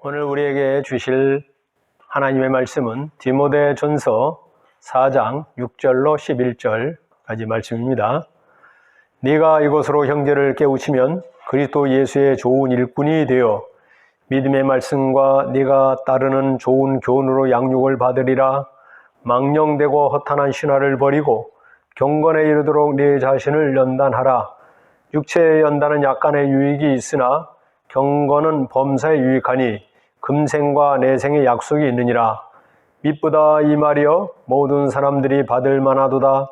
오늘 우리에게 주실 하나님의 말씀은 디모데전서 4장 6절로 11절까지 말씀입니다. 네가 이것으로 형제를 깨우치면 그리스도 예수의 좋은 일꾼이 되어 믿음의 말씀과 네가 따르는 좋은 교훈으로 양육을 받으리라. 망령되고 허탄한 신화를 버리고 경건에 이르도록 네 자신을 연단하라. 육체의 연단은 약간의 유익이 있으나 경건은 범사에 유익하니 금생과 내생의 약속이 있느니라. 미쁘다 이 말이여 모든 사람들이 받을 만하도다.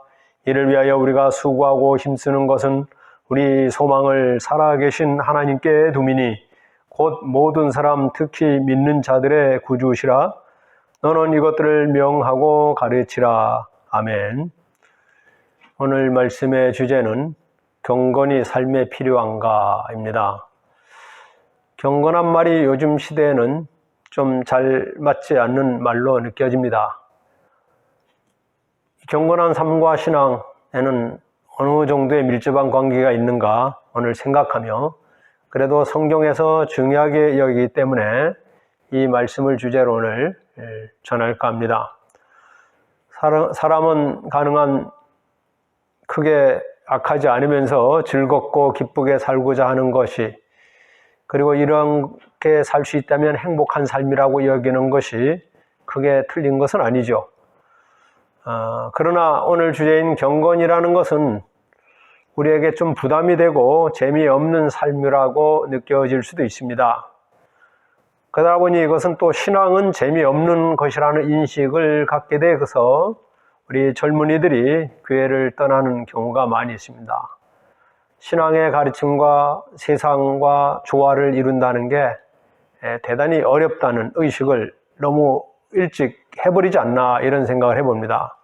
이를 위하여 우리가 수고하고 힘쓰는 것은 우리 소망을 살아계신 하나님께 두미니 곧 모든 사람 특히 믿는 자들의 구주시라. 너는 이것들을 명하고 가르치라. 아멘. 오늘 말씀의 주제는 경건이 삶에 필요한가입니다. 경건한 말이 요즘 시대에는 좀 잘 맞지 않는 말로 느껴집니다. 경건한 삶과 신앙에는 어느 정도의 밀접한 관계가 있는가 오늘 생각하며, 그래도 성경에서 중요하게 여기기 때문에 이 말씀을 주제로 오늘 전할까 합니다. 사람은 가능한 크게 악하지 않으면서 즐겁고 기쁘게 살고자 하는 것이, 그리고 이렇게 살 수 있다면 행복한 삶이라고 여기는 것이 크게 틀린 것은 아니죠. 그러나 오늘 주제인 경건이라는 것은 우리에게 좀 부담이 되고 재미없는 삶이라고 느껴질 수도 있습니다. 그러다 보니 이것은 또 신앙은 재미없는 것이라는 인식을 갖게 돼서 우리 젊은이들이 교회를 떠나는 경우가 많이 있습니다. 신앙의 가르침과 세상과 조화를 이룬다는 게 대단히 어렵다는 의식을 너무 일찍 해버리지 않나, 이런 생각을 해봅니다.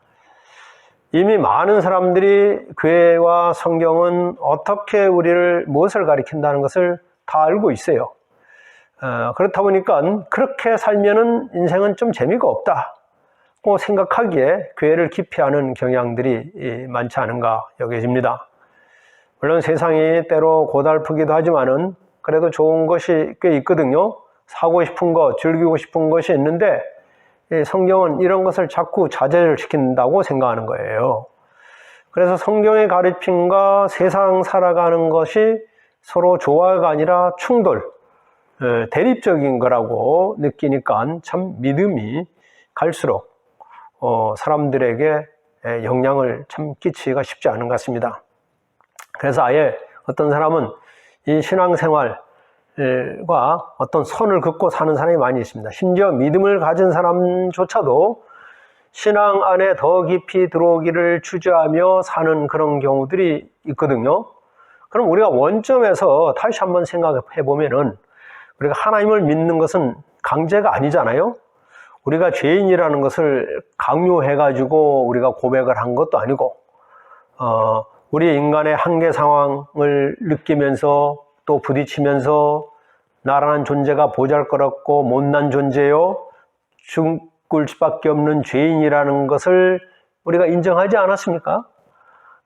이미 많은 사람들이 교회와 성경은 어떻게 우리를 무엇을 가리킨다는 것을 다 알고 있어요. 그렇다 보니까 그렇게 살면은 인생은 좀 재미가 없다고 생각하기에 교회를 기피하는 경향들이 많지 않은가 여겨집니다. 물론 세상이 때로 고달프기도 하지만은 그래도 좋은 것이 꽤 있거든요. 사고 싶은 것, 즐기고 싶은 것이 있는데 성경은 이런 것을 자꾸 자제를 시킨다고 생각하는 거예요. 그래서 성경의 가르침과 세상 살아가는 것이 서로 조화가 아니라 충돌, 대립적인 거라고 느끼니까 참 믿음이 갈수록 사람들에게 영향을 참 끼치기가 쉽지 않은 것 같습니다. 그래서 아예 어떤 사람은 이 신앙생활과 어떤 선을 긋고 사는 사람이 많이 있습니다. 심지어 믿음을 가진 사람조차도 신앙 안에 더 깊이 들어오기를 주저하며 사는 그런 경우들이 있거든요. 그럼 우리가 원점에서 다시 한번 생각해 보면은, 우리가 하나님을 믿는 것은 강제가 아니잖아요. 우리가 죄인이라는 것을 강요해가지고 우리가 고백을 한 것도 아니고, 우리 인간의 한계 상황을 느끼면서 또 부딪히면서 나라는 존재가 보잘것없고 못난 존재요, 죽을 수밖에 없는 죄인이라는 것을 우리가 인정하지 않았습니까?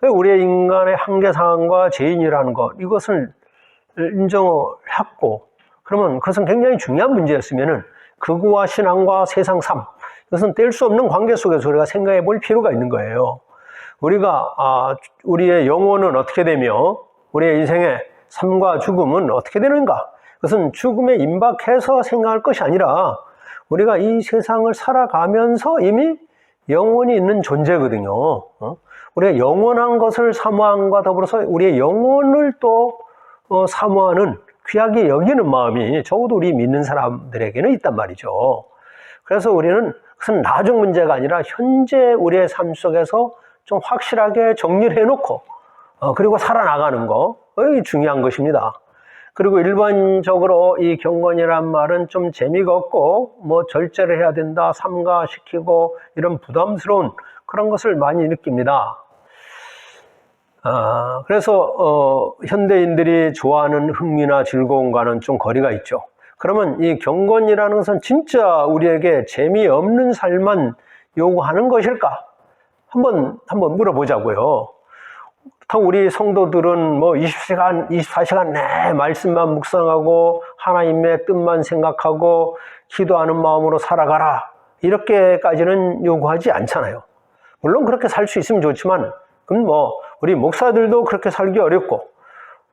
우리의 인간의 한계 상황과 죄인이라는 것, 이것을 인정했고, 그러면 그것은 굉장히 중요한 문제였으면은 그거와 신앙과 세상 삶, 이것은 뗄 수 없는 관계 속에서 우리가 생각해 볼 필요가 있는 거예요. 우리가 우리의 영혼은 어떻게 되며 우리의 인생의 삶과 죽음은 어떻게 되는가? 그것은 죽음에 임박해서 생각할 것이 아니라 우리가 이 세상을 살아가면서 이미 영혼이 있는 존재거든요. 우리가 영원한 것을 사모함과 더불어서 우리의 영혼을 또 사모하는, 귀하게 여기는 마음이 적어도 우리 믿는 사람들에게는 있단 말이죠. 그래서 우리는 그것은 나중 문제가 아니라 현재 우리의 삶 속에서 좀 확실하게 정리를 해놓고 그리고 살아나가는 거, 이게 중요한 것입니다. 그리고 일반적으로 이 경건이란 말은 좀 재미가 없고 뭐 절제를 해야 된다, 삼가시키고 이런 부담스러운 그런 것을 많이 느낍니다. 그래서 현대인들이 좋아하는 흥미나 즐거움과는 좀 거리가 있죠. 그러면 이 경건이라는 것은 진짜 우리에게 재미없는 삶만 요구하는 것일까? 한번 물어보자고요. 우리 성도들은 뭐 20시간, 24시간 내 말씀만 묵상하고 하나님의 뜻만 생각하고 기도하는 마음으로 살아가라. 이렇게까지는 요구하지 않잖아요. 물론 그렇게 살 수 있으면 좋지만, 그럼 뭐, 우리 목사들도 그렇게 살기 어렵고,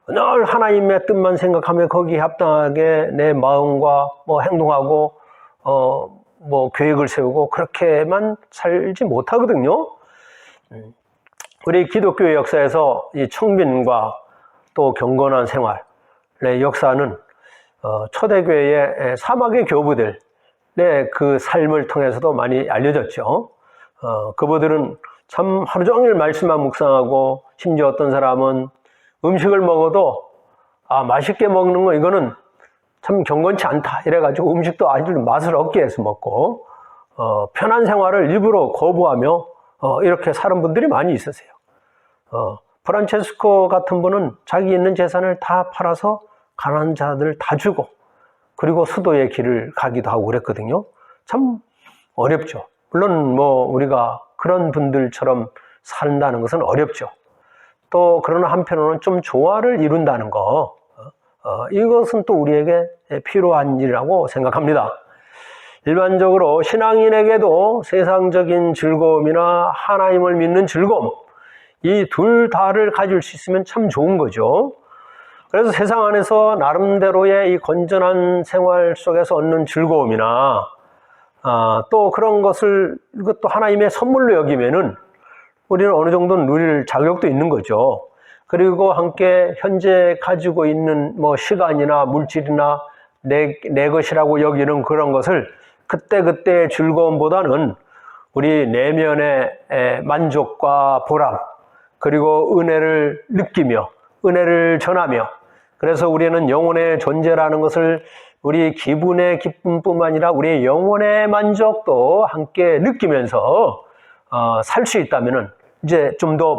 늘 하나님의 뜻만 생각하며 거기에 합당하게 내 마음과 뭐 행동하고, 뭐 계획을 세우고 그렇게만 살지 못하거든요. 우리 기독교의 역사에서 이 청빈과 또 경건한 생활의 역사는 초대교회의 사막의 교부들의 그 삶을 통해서도 많이 알려졌죠. 그분들은 참 하루 종일 말씀만 묵상하고, 심지어 어떤 사람은 음식을 먹어도 맛있게 먹는 거 이거는 참 경건치 않다 이래가지고 음식도 아주 맛을 얻기 위해서 먹고 편한 생활을 일부러 거부하며 이렇게 사는 분들이 많이 있으세요. 프란체스코 같은 분은 자기 있는 재산을 다 팔아서 가난한 자들 다 주고, 그리고 수도의 길을 가기도 하고 그랬거든요. 참 어렵죠. 물론 뭐 우리가 그런 분들처럼 산다는 것은 어렵죠. 또 그러나 한편으로는 좀 조화를 이룬다는 거, 이것은 또 우리에게 필요한 일이라고 생각합니다. 일반적으로 신앙인에게도 세상적인 즐거움이나 하나님을 믿는 즐거움, 이 둘 다를 가질 수 있으면 참 좋은 거죠. 그래서 세상 안에서 나름대로의 이 건전한 생활 속에서 얻는 즐거움이나 또 그런 것을 이것도 하나님의 선물로 여기면은 우리는 어느 정도는 누릴 자격도 있는 거죠. 그리고 함께 현재 가지고 있는 뭐 시간이나 물질이나 내 것이라고 여기는 그런 것을 그때그때의 즐거움보다는 우리 내면의 만족과 보람, 그리고 은혜를 느끼며 은혜를 전하며, 그래서 우리는 영혼의 존재라는 것을 우리 기분의 기쁨뿐만 아니라 우리의 영혼의 만족도 함께 느끼면서 살 수 있다면은 이제 좀 더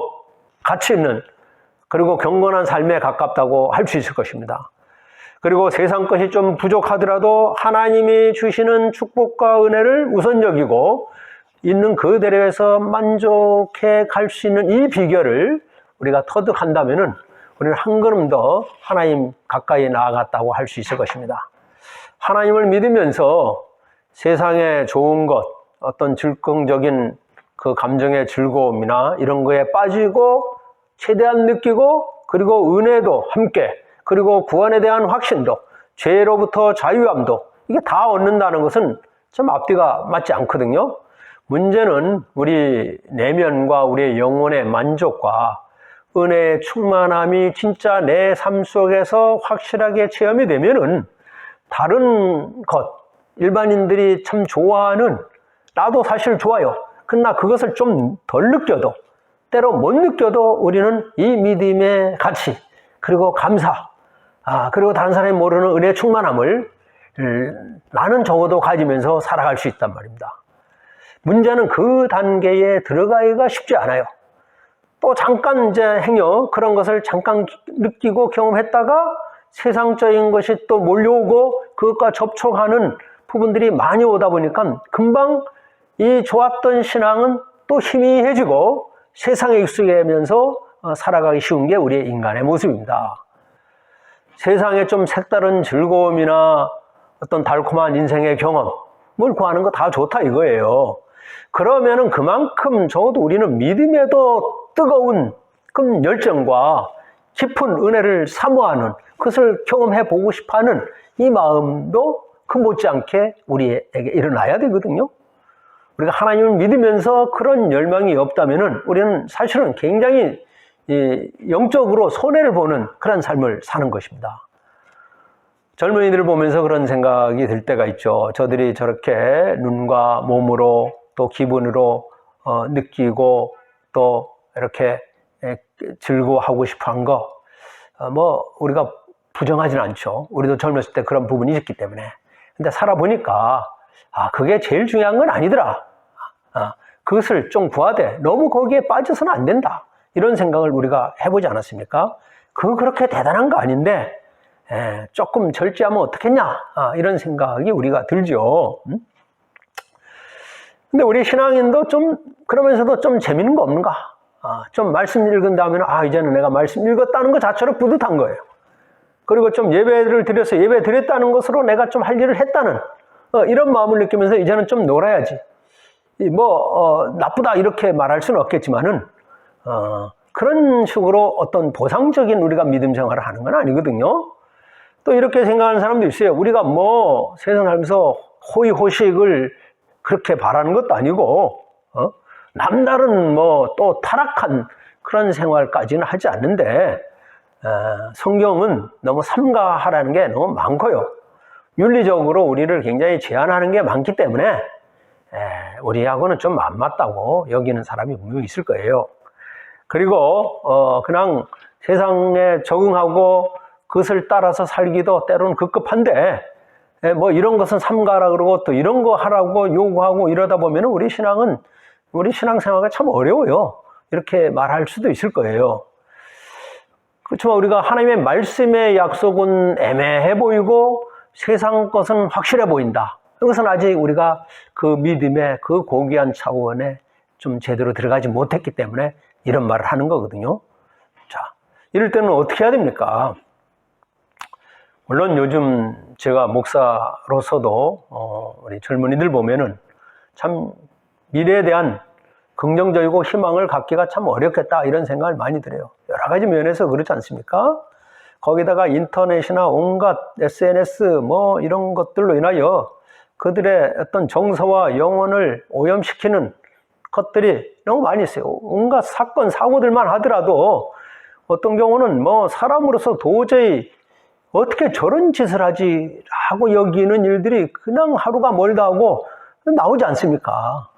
가치 있는 그리고 경건한 삶에 가깝다고 할 수 있을 것입니다. 그리고 세상 것이 좀 부족하더라도 하나님이 주시는 축복과 은혜를 우선 여기고 있는 그대로에서 만족해 갈 수 있는 이 비결을 우리가 터득한다면은 우리는 한 걸음 더 하나님 가까이 나아갔다고 할 수 있을 것입니다. 하나님을 믿으면서 세상의 좋은 것, 어떤 즉흥적인 그 감정의 즐거움이나 이런 거에 빠지고 최대한 느끼고, 그리고 은혜도 함께, 그리고 구원에 대한 확신도, 죄로부터 자유함도, 이게 다 얻는다는 것은 좀 앞뒤가 맞지 않거든요. 문제는 우리 내면과 우리의 영혼의 만족과 은혜의 충만함이 진짜 내 삶 속에서 확실하게 체험이 되면은 다른 것, 일반인들이 참 좋아하는, 나도 사실 좋아요. 그러나 그것을 좀 덜 느껴도, 때로 못 느껴도 우리는 이 믿음의 가치, 그리고 감사, 그리고 다른 사람이 모르는 은혜의 충만함을 나는 적어도 가지면서 살아갈 수 있단 말입니다. 문제는 그 단계에 들어가기가 쉽지 않아요. 또 잠깐 이제 행여 그런 것을 잠깐 느끼고 경험했다가 세상적인 것이 또 몰려오고 그것과 접촉하는 부분들이 많이 오다 보니까 금방 이 좋았던 신앙은 또 희미해지고 세상에 익숙해지면서 살아가기 쉬운 게 우리의 인간의 모습입니다. 세상에 좀 색다른 즐거움이나 어떤 달콤한 인생의 경험을 구하는 거 다 좋다 이거예요. 그러면은 그만큼 적어도 우리는 믿음에도 뜨거운 그 열정과 깊은 은혜를 사모하는, 그것을 경험해 보고 싶어하는 이 마음도 그 못지않게 우리에게 일어나야 되거든요. 우리가 하나님을 믿으면서 그런 열망이 없다면은 우리는 사실은 굉장히 영적으로 손해를 보는 그런 삶을 사는 것입니다. 젊은이들을 보면서 그런 생각이 들 때가 있죠. 저들이 저렇게 눈과 몸으로 또 기분으로 느끼고 또 이렇게 즐거워하고 싶어 한 거, 뭐 우리가 부정하진 않죠. 우리도 젊었을 때 그런 부분이 있었기 때문에. 근데 살아보니까 그게 제일 중요한 건 아니더라. 그것을 좀 구하되 너무 거기에 빠져서는 안 된다. 이런 생각을 우리가 해보지 않았습니까? 그거 그렇게 대단한 거 아닌데 조금 절제하면 어떻겠냐, 이런 생각이 우리가 들죠. 근데 우리 신앙인도 좀 그러면서도 좀 재밌는 거 없는가? 좀 말씀 읽은 다음에는 이제는 내가 말씀 읽었다는 것 자체로 뿌듯한 거예요. 그리고 좀 예배를 드려서 예배 드렸다는 것으로 내가 좀 할 일을 했다는 이런 마음을 느끼면서 이제는 좀 놀아야지. 나쁘다 이렇게 말할 수는 없겠지만은 그런 식으로 어떤 보상적인 우리가 믿음 생활을 하는 건 아니거든요. 또 이렇게 생각하는 사람도 있어요. 우리가 세상 살면서 호의호식을 그렇게 바라는 것도 아니고 남다른 또 타락한 그런 생활까지는 하지 않는데 성경은 너무 삼가하라는 게 너무 많고요. 윤리적으로 우리를 굉장히 제한하는 게 많기 때문에 우리하고는 좀 안 맞다고 여기는 사람이 분명히 있을 거예요. 그리고 그냥 세상에 적응하고 그것을 따라서 살기도 때로는 급급한데 이런 것은 삼가라 그러고 또 이런 거 하라고 요구하고 이러다 보면 우리 신앙생활가 참 어려워요. 이렇게 말할 수도 있을 거예요. 그렇지만 우리가 하나님의 말씀의 약속은 애매해 보이고 세상 것은 확실해 보인다. 이것은 아직 우리가 그 믿음의 그 고귀한 차원에 좀 제대로 들어가지 못했기 때문에 이런 말을 하는 거거든요. 자, 이럴 때는 어떻게 해야 됩니까? 물론 요즘 제가 목사로서도 우리 젊은이들 보면은 참 미래에 대한 긍정적이고 희망을 갖기가 참 어렵겠다 이런 생각을 많이 들어요. 여러 가지 면에서 그렇지 않습니까? 거기다가 인터넷이나 온갖 SNS 이런 것들로 인하여 그들의 어떤 정서와 영혼을 오염시키는 것들이 너무 많이 있어요. 온갖 사건, 사고들만 하더라도 어떤 경우는 사람으로서 도저히 어떻게 저런 짓을 하지? 하고 여기는 일들이 그냥 하루가 멀다 하고 나오지 않습니까?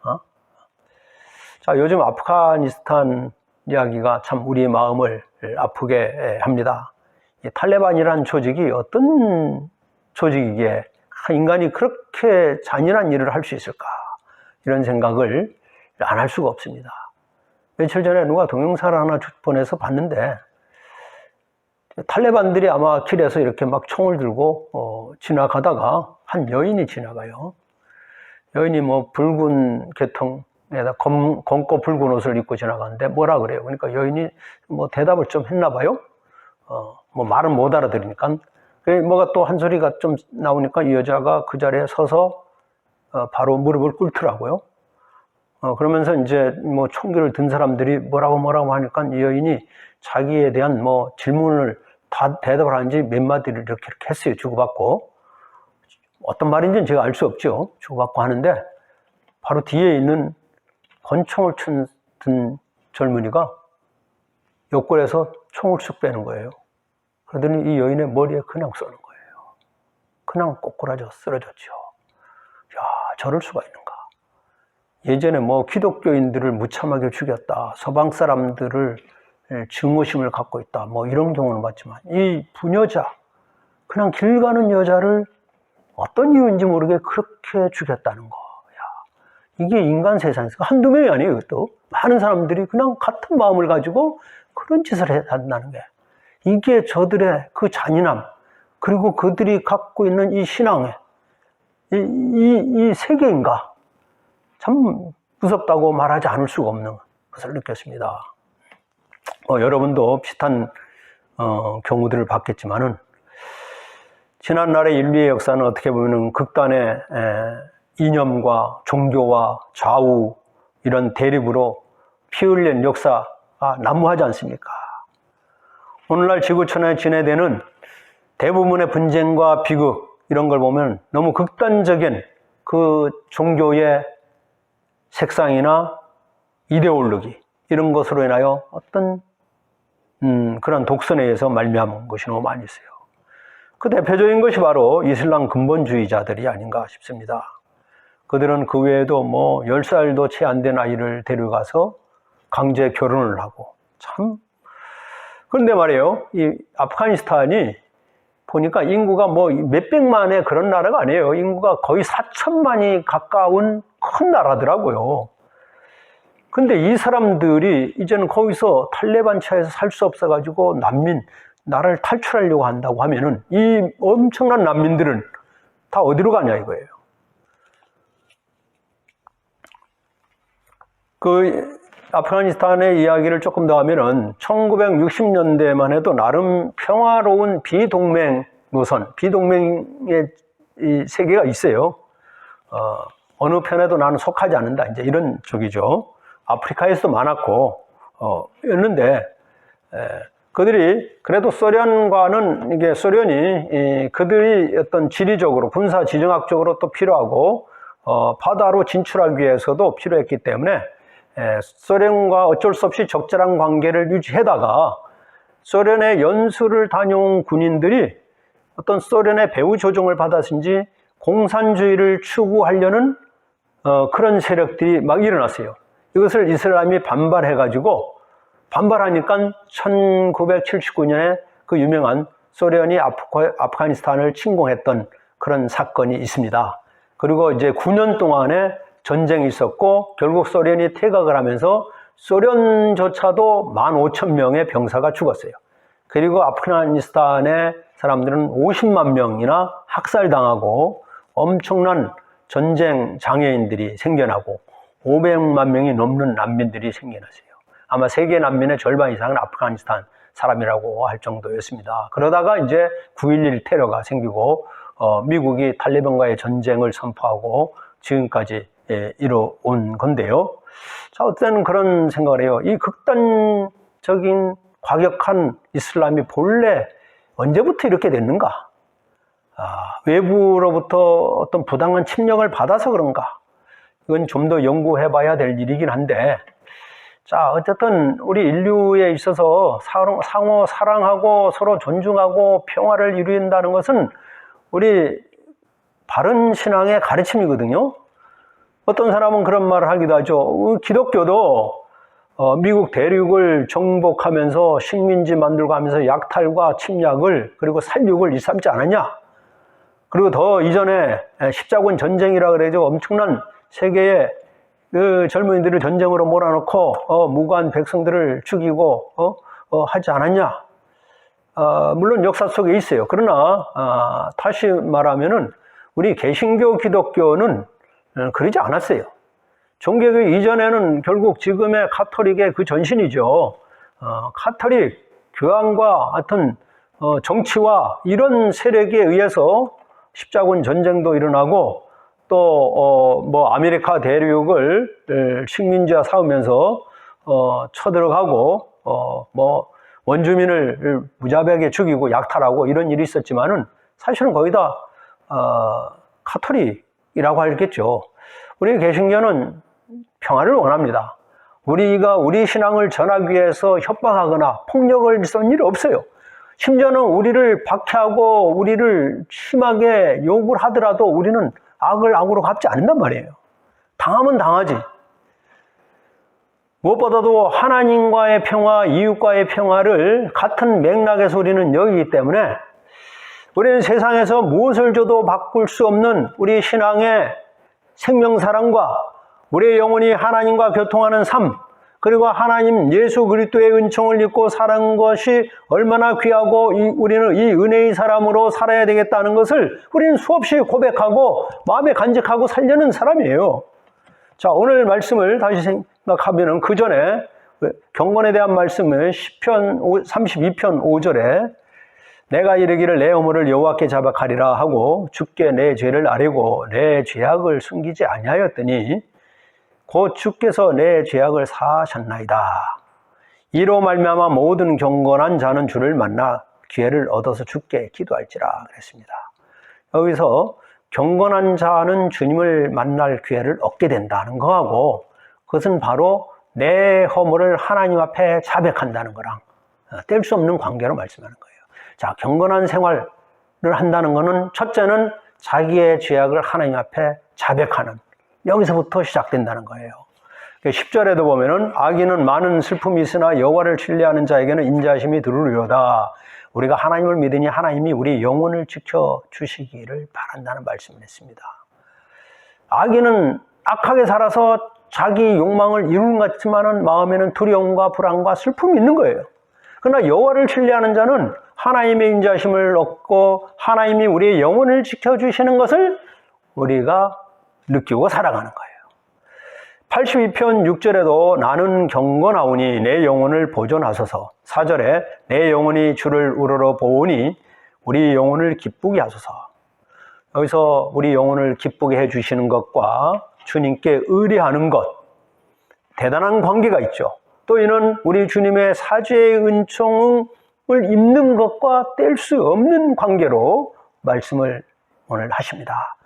자, 요즘 아프가니스탄 이야기가 참 우리의 마음을 아프게 합니다. 이 탈레반이라는 조직이 어떤 조직이기에 인간이 그렇게 잔인한 일을 할 수 있을까? 이런 생각을 안 할 수가 없습니다. 며칠 전에 누가 동영상을 하나 보내서 봤는데 탈레반들이 아마 길에서 이렇게 막 총을 들고 지나가다가 한 여인이 지나가요. 여인이 붉은 계통에다 검고 붉은 옷을 입고 지나가는데 뭐라 그래요? 그러니까 여인이 대답을 좀 했나 봐요. 말은 못 알아들으니까. 뭐가 또 한 소리가 좀 나오니까 이 여자가 그 자리에 서서 바로 무릎을 꿇더라고요. 그러면서 이제 총기를 든 사람들이 뭐라고 하니까 이 여인이 자기에 대한 질문을 다 대답을 하는지 몇 마디를 이렇게 했어요. 주고받고. 어떤 말인지는 제가 알 수 없죠. 주고받고 하는데 바로 뒤에 있는 권총을 든 젊은이가 옆구리에서 총을 쑥 빼는 거예요. 그러더니 이 여인의 머리에 그냥 쏘는 거예요. 그냥 꼬꾸라져 쓰러졌죠. 야, 저럴 수가 있는가. 예전에 기독교인들을 무참하게 죽였다. 서방 사람들을 증오심을 갖고 있다. 이런 경우는 봤지만 이 부녀자, 그냥 길 가는 여자를 어떤 이유인지 모르게 그렇게 죽였다는 거. 야, 이게 인간 세상에서 한두 명이 아니에요. 이것도 많은 사람들이 그냥 같은 마음을 가지고 그런 짓을 한다는 게 이게 저들의 그 잔인함 그리고 그들이 갖고 있는 이 신앙의 이 세계인가 참 무섭다고 말하지 않을 수가 없는 것을 느꼈습니다. 여러분도 비슷한 경우들을 봤겠지만은 지난날의 인류의 역사는 어떻게 보면 극단의 이념과 종교와 좌우 이런 대립으로 피 흘린 역사가 난무하지 않습니까? 오늘날 지구촌에 진행되는 대부분의 분쟁과 비극 이런 걸 보면 너무 극단적인 그 종교의 색상이나 이데올로기 이런 것으로 인하여 어떤 그런 독선에 의해서 말미암은 것이 너무 많이 있어요. 그 대표적인 것이 바로 이슬람 근본주의자들이 아닌가 싶습니다. 그들은 그 외에도 10살도 채 안 된 아이를 데려가서 강제 결혼을 하고 참. 그런데 말이에요. 이 아프가니스탄이 보니까 인구가 몇백만의 그런 나라가 아니에요. 인구가 거의 4천만이 가까운 큰 나라더라고요. 근데 이 사람들이 이제는 거기서 탈레반 차에서 살 수 없어가지고 나라를 탈출하려고 한다고 하면은 이 엄청난 난민들은 다 어디로 가냐 이거예요. 아프가니스탄의 이야기를 조금 더 하면은 1960년대만 해도 나름 평화로운 비동맹 노선, 비동맹의 이 세계가 있어요. 어느 편에도 나는 속하지 않는다. 이제 이런 쪽이죠. 아프리카에서도 많았고, 였는데, 그들이 그래도 소련과는 이게 소련이 그들이 어떤 지리적으로 군사 지정학적으로 또 필요하고 바다로 진출하기 위해서도 필요했기 때문에 소련과 어쩔 수 없이 적절한 관계를 유지하다가 소련의 연수를 다녀온 군인들이 어떤 소련의 배후 조종을 받았은지 공산주의를 추구하려는 그런 세력들이 막 일어났어요. 이것을 이슬람이 반발해가지고 반발하니까 1979년에 그 유명한 소련이 아프가니스탄을 침공했던 그런 사건이 있습니다. 그리고 이제 9년 동안의 전쟁이 있었고 결국 소련이 퇴각을 하면서 소련조차도 15,000명의 병사가 죽었어요. 그리고 아프가니스탄의 사람들은 50만 명이나 학살당하고 엄청난 전쟁 장애인들이 생겨나고 500만 명이 넘는 난민들이 생겨났어요. 아마 세계 난민의 절반 이상은 아프가니스탄 사람이라고 할 정도였습니다. 그러다가 이제 9.11 테러가 생기고 미국이 탈레반과의 전쟁을 선포하고 지금까지 이뤄온 건데요. 자, 어떤 그런 생각을 해요. 이 극단적인 과격한 이슬람이 본래 언제부터 이렇게 됐는가? 외부로부터 어떤 부당한 침략을 받아서 그런가? 이건 좀 더 연구해 봐야 될 일이긴 한데, 자, 어쨌든 우리 인류에 있어서 상호 사랑하고 서로 존중하고 평화를 이룬다는 것은 우리 바른 신앙의 가르침이거든요. 어떤 사람은 그런 말을 하기도 하죠. 기독교도 미국 대륙을 정복하면서 식민지 만들고 하면서 약탈과 침략을 그리고 살육을 일삼지 않았냐? 그리고 더 이전에 십자군 전쟁이라 그래죠. 엄청난 세계의 그 젊은이들을 전쟁으로 몰아넣고 무고한 백성들을 죽이고 하지 않았냐? 물론 역사 속에 있어요. 그러나 다시 말하면은 우리 개신교 기독교는 그러지 않았어요. 종교교 이전에는 결국 지금의 카톨릭의 그 전신이죠. 카톨릭 교황과 하여튼 정치와 이런 세력에 의해서 십자군 전쟁도 일어나고 또 뭐 아메리카 대륙을 식민지화 삼으면서 쳐들어가고 뭐 원주민을 무자비하게 죽이고 약탈하고 이런 일이 있었지만은 사실은 거의 다 카톨릭이라고 하겠죠. 우리 개신교는 평화를 원합니다. 우리가 우리 신앙을 전하기 위해서 협박하거나 폭력을 쓴 일이 없어요. 심지어는 우리를 박해하고 우리를 심하게 욕을 하더라도 우리는 악을 악으로 갚지 않는단 말이에요. 당하면 당하지. 무엇보다도 하나님과의 평화, 이웃과의 평화를 같은 맥락에서 우리는 여기기 때문에 우리는 세상에서 무엇을 줘도 바꿀 수 없는 우리 신앙의 생명사랑과 우리의 영혼이 하나님과 교통하는 삶, 그리고 하나님 예수 그리스도의 은총을 입고 사는 것이 얼마나 귀하고 우리는 이 은혜의 사람으로 살아야 되겠다는 것을 우리는 수없이 고백하고 마음에 간직하고 살려는 사람이에요. 자, 오늘 말씀을 다시 생각하면은 그 전에 경건에 대한 말씀을 시편 32편 5절에 내가 이르기를 내 허물을 여호와께 자백하리라 하고 주께 내 죄를 아뢰고 내 죄악을 숨기지 아니하였더니 곧 주께서 내 죄악을 사하셨나이다. 이로 말미암아 모든 경건한 자는 주를 만나 기회를 얻어서 주께 기도할지라 그랬습니다. 여기서 경건한 자는 주님을 만날 기회를 얻게 된다는 거하고 그것은 바로 내 허물을 하나님 앞에 자백한다는 거랑 뗄 수 없는 관계로 말씀하는 거예요. 자, 경건한 생활을 한다는 것은 첫째는 자기의 죄악을 하나님 앞에 자백하는, 여기서부터 시작된다는 거예요. 10절에도 보면은 악인은 많은 슬픔이 있으나 여호와를 신뢰하는 자에게는 인자하심이 들으리로다. 우리가 하나님을 믿으니 하나님이 우리 영혼을 지켜주시기를 바란다는 말씀을 했습니다. 악인은 악하게 살아서 자기 욕망을 이루는 것 같지만은 마음에는 두려움과 불안과 슬픔이 있는 거예요. 그러나 여호와를 신뢰하는 자는 하나님의 인자하심을 얻고 하나님이 우리의 영혼을 지켜주시는 것을 우리가 느끼고 살아가는 거예요. 82편 6절에도 나는 경건하오니 내 영혼을 보존하소서. 4절에 내 영혼이 주를 우러러 보오니 우리 영혼을 기쁘게 하소서. 여기서 우리 영혼을 기쁘게 해주시는 것과 주님께 의뢰하는 것, 대단한 관계가 있죠. 또 이는 우리 주님의 사죄의 은총을 입는 것과 뗄 수 없는 관계로 말씀을 오늘 하십니다.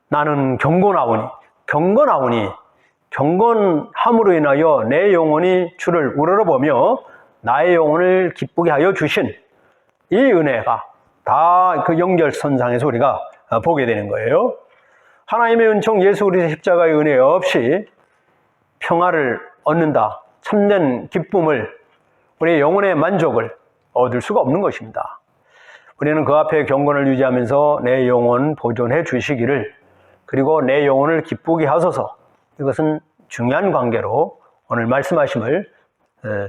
나는 경건하오니, 경건함으로 인하여 내 영혼이 주를 우러러보며 나의 영혼을 기쁘게 하여 주신 이 은혜가 다 그 연결선상에서 우리가 보게 되는 거예요. 하나님의 은총 예수 그리스도의 십자가의 은혜 없이 평화를 얻는다, 참된 기쁨을, 우리의 영혼의 만족을 얻을 수가 없는 것입니다. 우리는 그 앞에 경건을 유지하면서 내 영혼 보존해 주시기를, 그리고 내 영혼을 기쁘게 하소서, 이것은 중요한 관계로 오늘 말씀하심을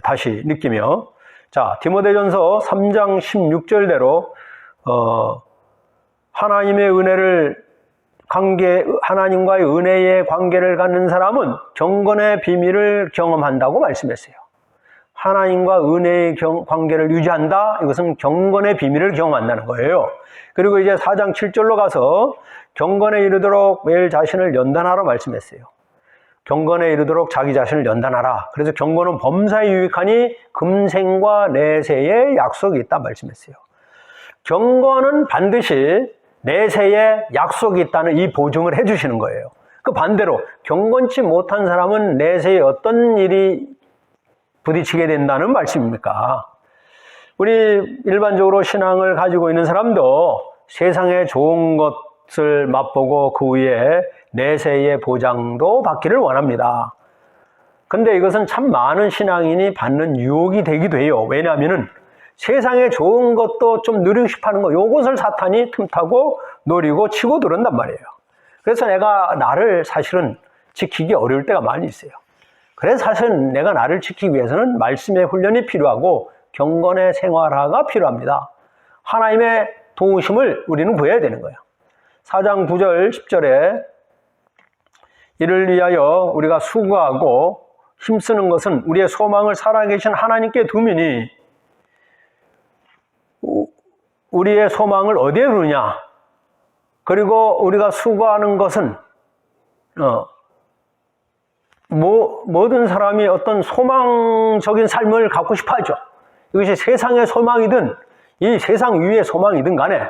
다시 느끼며, 자, 디모데전서 3장 16절대로 하나님의 은혜를 하나님과의 은혜의 관계를 갖는 사람은 경건의 비밀을 경험한다고 말씀했어요. 하나님과 은혜의 관계를 유지한다, 이것은 경건의 비밀을 경험한다는 거예요. 그리고 이제 4장 7절로 가서 경건에 이르도록 매일 자신을 연단하라 말씀했어요. 경건에 이르도록 자기 자신을 연단하라. 그래서 경건은 범사에 유익하니 금생과 내세의 약속이 있다 말씀했어요. 경건은 반드시 내세에 약속이 있다는 이 보증을 해주시는 거예요. 그 반대로 경건치 못한 사람은 내세에 어떤 일이 부딪히게 된다는 말씀입니까? 우리 일반적으로 신앙을 가지고 있는 사람도 세상에 좋은 것을 맛보고 그 위에 내세의 보장도 받기를 원합니다. 근데 이것은 참 많은 신앙인이 받는 유혹이 되기도 해요. 왜냐하면은 세상에 좋은 것도 좀 누리고 싶어 하는 거, 요것을 사탄이 틈타고 노리고 치고 들어온단 말이에요. 그래서 내가 나를 사실은 지키기 어려울 때가 많이 있어요. 그래서 사실은 내가 나를 지키기 위해서는 말씀의 훈련이 필요하고 경건의 생활화가 필요합니다. 하나님의 도우심을 우리는 구해야 되는 거예요. 4장 9절 10절에 이를 위하여 우리가 수고하고 힘쓰는 것은 우리의 소망을 살아계신 하나님께 두미니, 우리의 소망을 어디에 두느냐? 그리고 우리가 수고하는 것은 모든 사람이 어떤 소망적인 삶을 갖고 싶어 하죠. 이것이 세상의 소망이든 이 세상 위의 소망이든 간에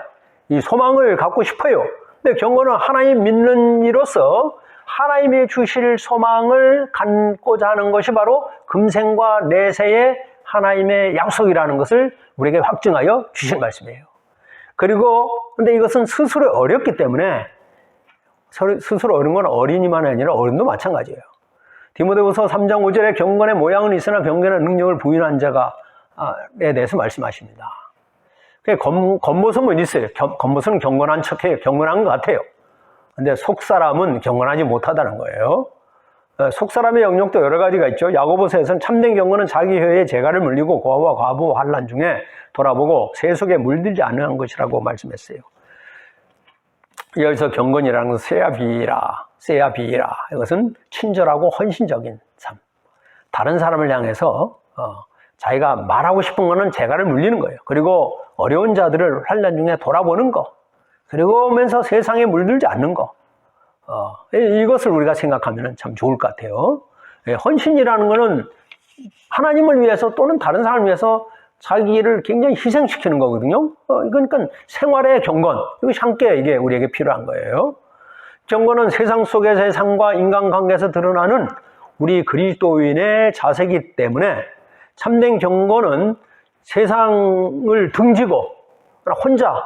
이 소망을 갖고 싶어요. 근데 경건은 하나님 믿는 이로서 하나님이 주실 소망을 갖고자 하는 것이 바로 금생과 내세의 하나님의 약속이라는 것을 우리에게 확증하여 주신 말씀이에요. 그리고 근데 이것은 스스로 어렵기 때문에, 스스로 어려운 건 어린이만 아니라 어른도 마찬가지예요. 디모데후서 3장 5절에 경건의 모양은 있으나 경건의 능력을 부인한 자가에 대해서 말씀하십니다. 겉모습은 있어요. 겉모습은 경건한 척해요. 경건한 것 같아요. 근데 속사람은 경건하지 못하다는 거예요. 속사람의 영역도 여러 가지가 있죠. 야고보서에서는 참된 경건은 자기 혀에 재갈을 물리고 고아와 과부 환난 중에 돌아보고 세속에 물들지 않는 것이라고 말씀했어요. 여기서 경건이라는 것은 세야비라. 이것은 친절하고 헌신적인 삶. 다른 사람을 향해서 자기가 말하고 싶은 거는 재갈을 물리는 거예요. 그리고 어려운 자들을 환난 중에 돌아보는 거. 그리고 오면서 세상에 물들지 않는 거. 이것을 우리가 생각하면 참 좋을 것 같아요. 헌신이라는 것은 하나님을 위해서 또는 다른 사람을 위해서 자기를 굉장히 희생시키는 거거든요. 그러니까 생활의 경건, 이것이 함께 이게 우리에게 필요한 거예요. 경건은 세상 속에서의 삶과 인간관계에서 드러나는 우리 그리스도인의 자세이기 때문에 참된 경건은 세상을 등지고 혼자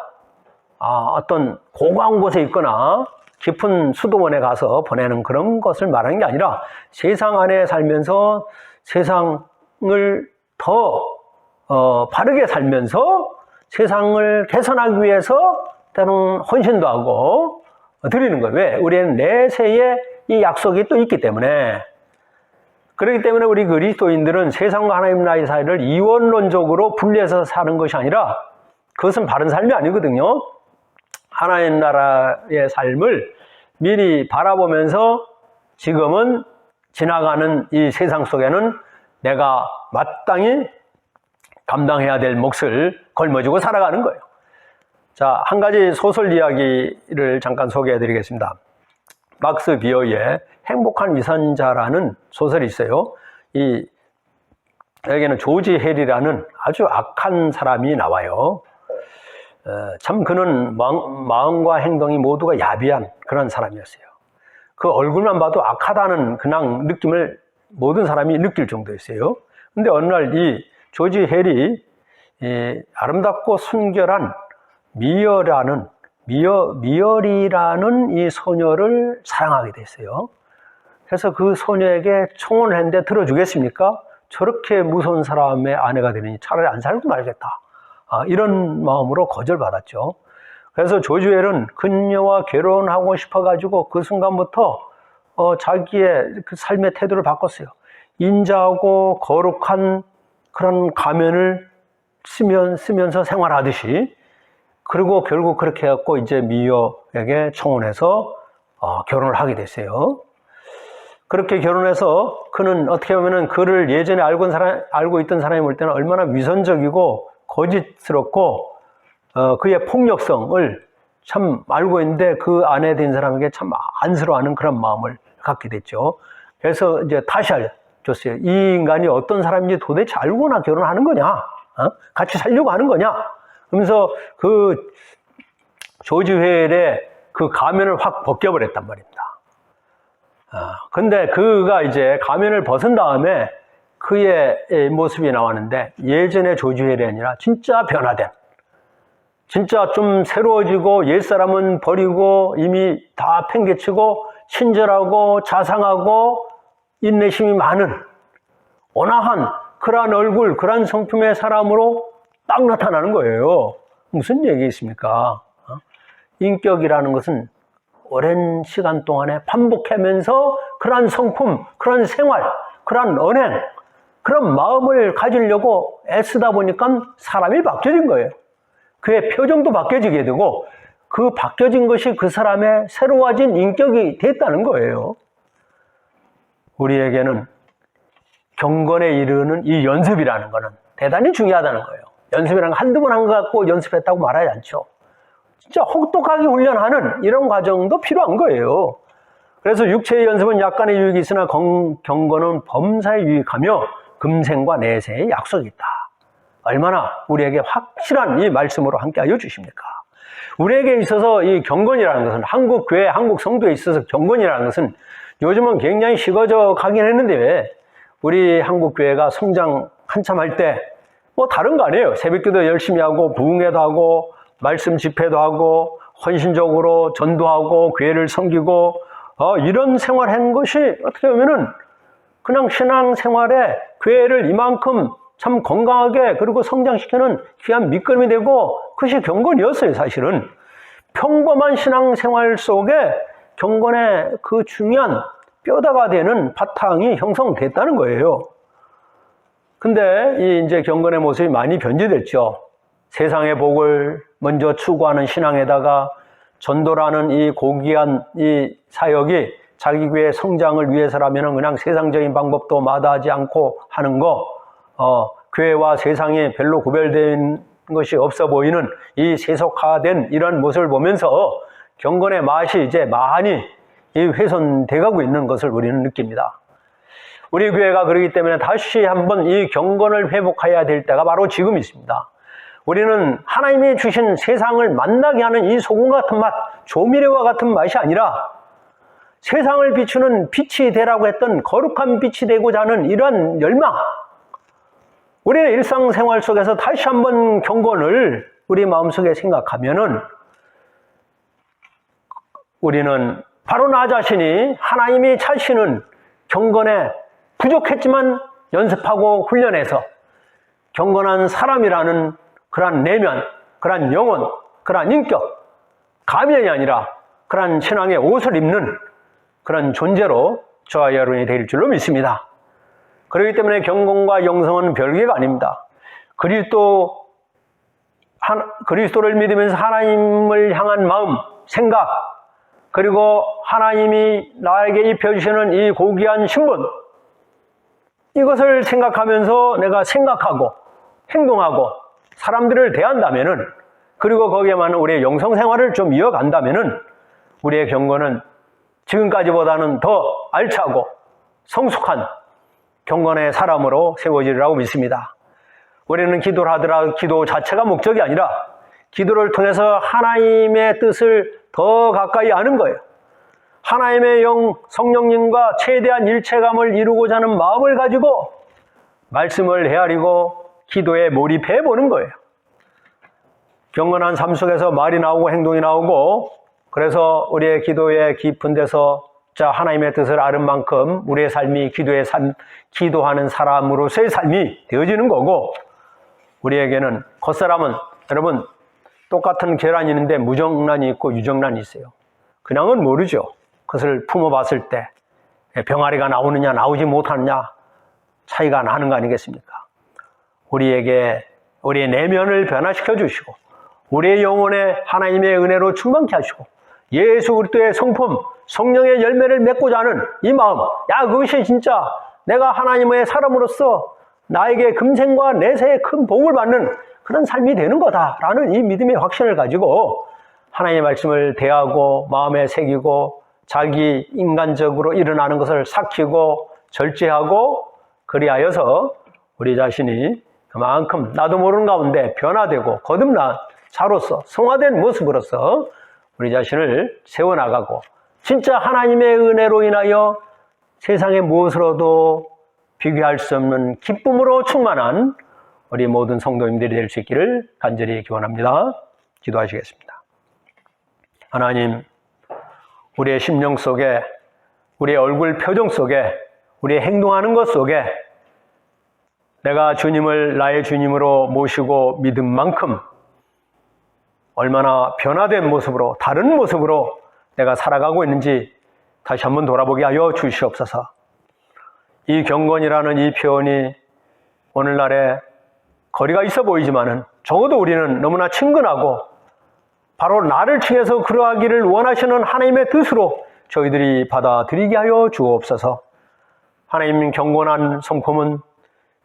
어떤 고고한 곳에 있거나 깊은 수도원에 가서 보내는 그런 것을 말하는 게 아니라 세상 안에 살면서 세상을 더 바르게 살면서 세상을 개선하기 위해서 때로는 헌신도 하고 드리는 거예요. 왜? 우리는 내세에 이 약속이 또 있기 때문에. 그렇기 때문에 우리 그리스도인들은 세상과 하나님 나라의 사이를 이원론적으로 분리해서 사는 것이 아니라, 그것은 바른 삶이 아니거든요. 하나님 나라의 삶을 미리 바라보면서 지금은 지나가는 이 세상 속에는 내가 마땅히 감당해야 될 몫을 걸머쥐고 살아가는 거예요. 자, 한 가지 소설 이야기를 잠깐 소개해 드리겠습니다. 막스 비어의 행복한 위선자라는 소설이 있어요. 여기에는 조지 헬이라는 아주 악한 사람이 나와요. 참 그는 마음과 행동이 모두가 야비한 그런 사람이었어요. 그 얼굴만 봐도 악하다는 그냥 느낌을 모든 사람이 느낄 정도였어요. 근데 어느 날 이 조지 헬이 아름답고 순결한 미열이라는 이 소녀를 사랑하게 됐어요. 그래서 그 소녀에게 청혼을 했는데 들어주겠습니까? 저렇게 무서운 사람의 아내가 되느니 차라리 안 살고 말겠다. 이런 마음으로 거절받았죠. 그래서 조지 헬은 그녀와 결혼하고 싶어가지고 그 순간부터 자기의 그 삶의 태도를 바꿨어요. 인자하고 거룩한 그런 가면을 쓰면서 생활하듯이, 그리고 결국 그렇게 해갖고 이제 미어에게 청혼해서 결혼을 하게 됐어요. 그렇게 결혼해서 그는 어떻게 보면은 그를 예전에 알고 있던 사람이 볼 때는 얼마나 위선적이고 거짓스럽고 그의 폭력성을 참 알고 있는데 그 아내 된 사람에게 참 안쓰러워하는 그런 마음을 갖게 됐죠. 그래서 이제 다시 알려줬어요. 이 인간이 어떤 사람인지 도대체 알고나 결혼하는 거냐? 같이 살려고 하는 거냐? 그러면서 그 조지 헬의 그 가면을 확 벗겨버렸단 말입니다. 근데 그가 이제 가면을 벗은 다음에 그의 모습이 나왔는데 예전의 조지 헬이 아니라 진짜 변화된, 진짜 좀 새로워지고 옛사람은 버리고 이미 다 팽개치고 친절하고 자상하고 인내심이 많은 온화한 그러한 얼굴, 그러한 성품의 사람으로 딱 나타나는 거예요. 무슨 얘기겠습니까? 인격이라는 것은 오랜 시간 동안에 반복하면서 그러한 성품, 그러한 생활, 그러한 언행, 그런 마음을 가지려고 애쓰다 보니까 사람이 바뀌어진 거예요. 그의 표정도 바뀌어지게 되고 그 바뀌어진 것이 그 사람의 새로워진 인격이 됐다는 거예요. 우리에게는 경건에 이르는 이 연습이라는 것은 대단히 중요하다는 거예요. 연습이라는 건 한두 번 한 것 갖고 연습했다고 말하지 않죠. 진짜 혹독하게 훈련하는 이런 과정도 필요한 거예요. 그래서 육체의 연습은 약간의 유익이 있으나 경건은 범사에 유익하며 금생과 내세의 약속이 있다. 얼마나 우리에게 확실한 이 말씀으로 함께하여 주십니까? 우리에게 있어서 이 경건이라는 것은, 한국 교회, 한국 성도에 있어서 경건이라는 것은 요즘은 굉장히 식어져 가긴 했는데 왜 우리 한국 교회가 성장 한참 할 때 뭐 다른 거 아니에요. 새벽기도 열심히 하고 부흥회도 하고 말씀 집회도 하고 헌신적으로 전도하고 교회를 섬기고 이런 생활한 것이 어떻게 보면은 그냥 신앙생활에 교회를 이만큼 참 건강하게 그리고 성장시키는 귀한 밑거름이 되고 그것이 경건이었어요. 사실은 평범한 신앙생활 속에 경건의 그 중요한 뼈다가 되는 바탕이 형성됐다는 거예요. 근데 이제 경건의 모습이 많이 변질됐죠. 세상의 복을 먼저 추구하는 신앙에다가 전도라는 이 고귀한 이 사역이 자기 교회의 성장을 위해서라면 그냥 세상적인 방법도 마다하지 않고 하는 거, 교회와 세상이 별로 구별된 것이 없어 보이는 이 세속화된 이런 모습을 보면서 경건의 맛이 이제 많이 훼손돼 가고 있는 것을 우리는 느낍니다. 우리 교회가 그렇기 때문에 다시 한번 이 경건을 회복해야 될 때가 바로 지금 있습니다. 우리는 하나님이 주신 세상을 만나게 하는 이 소금 같은 맛, 조미료와 같은 맛이 아니라 세상을 비추는 빛이 되라고 했던 거룩한 빛이 되고자 하는 이러한 열망, 우리의 일상생활 속에서 다시 한번 경건을 우리 마음속에 생각하면은 우리는 바로 나 자신이 하나님이 차시는 경건에 부족했지만 연습하고 훈련해서 경건한 사람이라는 그러한 내면, 그러한 영혼, 그러한 인격, 가면이 아니라 그러한 신앙의 옷을 입는 그런 존재로 저와 여러분이 될 줄로 믿습니다. 그렇기 때문에 경건과 영성은 별개가 아닙니다. 그리스도를 믿으면서 하나님을 향한 마음, 생각, 그리고 하나님이 나에게 입혀주시는 이 고귀한 신분, 이것을 생각하면서 내가 생각하고 행동하고 사람들을 대한다면은, 그리고 거기에 맞는 우리의 영성생활을 좀 이어간다면은 우리의 경건은 지금까지보다는 더 알차고 성숙한 경건의 사람으로 세워지리라고 믿습니다. 우리는 기도를 하더라도 기도 자체가 목적이 아니라 기도를 통해서 하나님의 뜻을 더 가까이 아는 거예요. 하나님의 영, 성령님과 최대한 일체감을 이루고자 하는 마음을 가지고 말씀을 헤아리고 기도에 몰입해 보는 거예요. 경건한 삶 속에서 말이 나오고 행동이 나오고, 그래서 우리의 기도의 깊은 데서 하나님의 뜻을 아는 만큼 우리의 삶이 기도의 삶, 기도하는 사람으로서의 삶이 되어지는 거고, 우리에게는 겉사람은 여러분 똑같은 계란이 있는데 무정란이 있고 유정란이 있어요. 그냥은 모르죠. 그것을 품어봤을 때 병아리가 나오느냐 나오지 못하느냐 차이가 나는 거 아니겠습니까? 우리에게 우리의 내면을 변화시켜 주시고 우리의 영혼에 하나님의 은혜로 충만케 하시고 예수 그리스도의 성품, 성령의 열매를 맺고자 하는 이 마음, 그것이 진짜 내가 하나님의 사람으로서 나에게 금생과 내세의 큰 복을 받는 그런 삶이 되는 거다라는 이 믿음의 확신을 가지고 하나님의 말씀을 대하고 마음에 새기고 자기 인간적으로 일어나는 것을 삭히고 절제하고, 그리하여서 우리 자신이 그만큼 나도 모르는 가운데 변화되고 거듭난 자로서 성화된 모습으로서 우리 자신을 세워나가고 진짜 하나님의 은혜로 인하여 세상의 무엇으로도 비교할 수 없는 기쁨으로 충만한 우리 모든 성도님들이 될 수 있기를 간절히 기원합니다. 기도하시겠습니다. 하나님, 우리의 심령 속에, 우리의 얼굴 표정 속에, 우리의 행동하는 것 속에 내가 주님을 나의 주님으로 모시고 믿은 만큼 얼마나 변화된 모습으로, 다른 모습으로 내가 살아가고 있는지 다시 한번 돌아보게 하여 주시옵소서. 이 경건이라는 이 표현이 오늘날에 거리가 있어 보이지만은 적어도 우리는 너무나 친근하고 바로 나를 통해서 그러하기를 원하시는 하나님의 뜻으로 저희들이 받아들이게 하여 주옵소서. 하나님, 경건한 성품은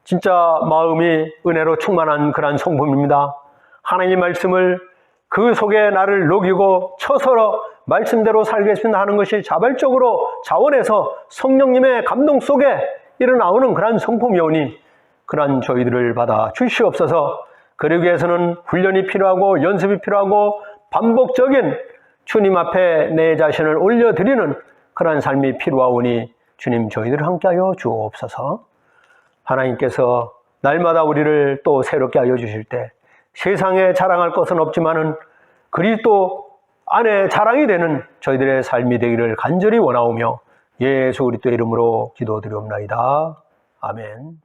진짜 마음이 은혜로 충만한 그러한 성품입니다. 하나님의 말씀을 그 속에 나를 녹이고 쳐서 말씀대로 살겠습니다 하는 것이 자발적으로 자원해서 성령님의 감동 속에 일어나오는 그러한 성품이오니 그러한 저희들을 받아 주시옵소서. 그러기 위해서는 훈련이 필요하고 연습이 필요하고 반복적인 주님 앞에 내 자신을 올려드리는 그러한 삶이 필요하오니 주님, 저희들을 함께하여 주옵소서. 하나님께서 날마다 우리를 또 새롭게 하여 주실 때 세상에 자랑할 것은 없지만은 그리스도 안에 자랑이 되는 저희들의 삶이 되기를 간절히 원하오며 예수 그리스도의 이름으로 기도드리옵나이다. 아멘.